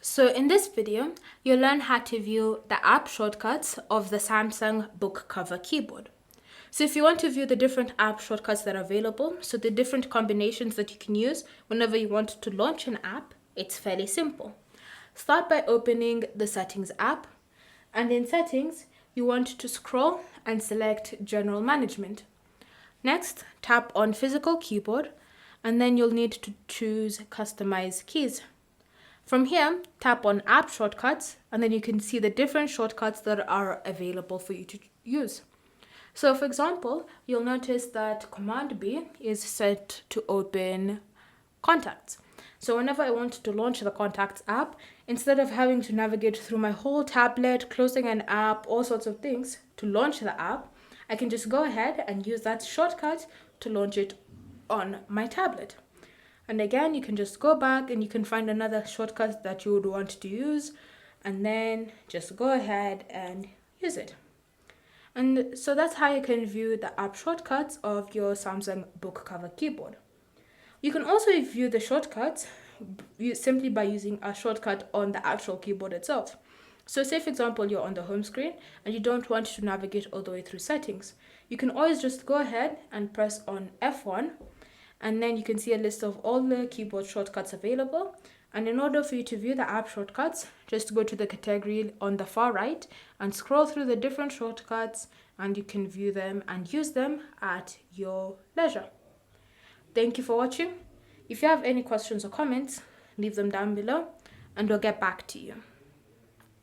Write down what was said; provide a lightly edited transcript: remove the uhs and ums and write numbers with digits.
So in this video, you'll learn how to view the app shortcuts of the Samsung book cover keyboard. So if you want to view the different app shortcuts that are available, so the different combinations that you can use whenever you want to launch an app, it's fairly simple. Start by opening the Settings app, and in Settings, you want to scroll and select General Management. Next, tap on Physical Keyboard, and then you'll need to choose Customize Keys. From here, tap on App Shortcuts, and then you can see the different shortcuts that are available for you to use. So for example, you'll notice that Command B is set to open Contacts. So whenever I want to launch the Contacts app, instead of having to navigate through my whole tablet, closing an app, all sorts of things to launch the app, I can just go ahead and use that shortcut to launch it on my tablet. And again, you can just go back and you can find another shortcut that you would want to use, and then just go ahead and use it. And so that's how you can view the app shortcuts of your Samsung book cover keyboard. You can also view the shortcuts simply by using a shortcut on the actual keyboard itself. So say for example, you're on the home screen and you don't want to navigate all the way through settings. You can always just go ahead and press on F1, and then you can see a list of all the keyboard shortcuts available. And in order for you to view the app shortcuts, just go to the category on the far right and scroll through the different shortcuts, and you can view them and use them at your leisure. Thank you for watching. If you have any questions or comments, leave them down below and we'll get back to you.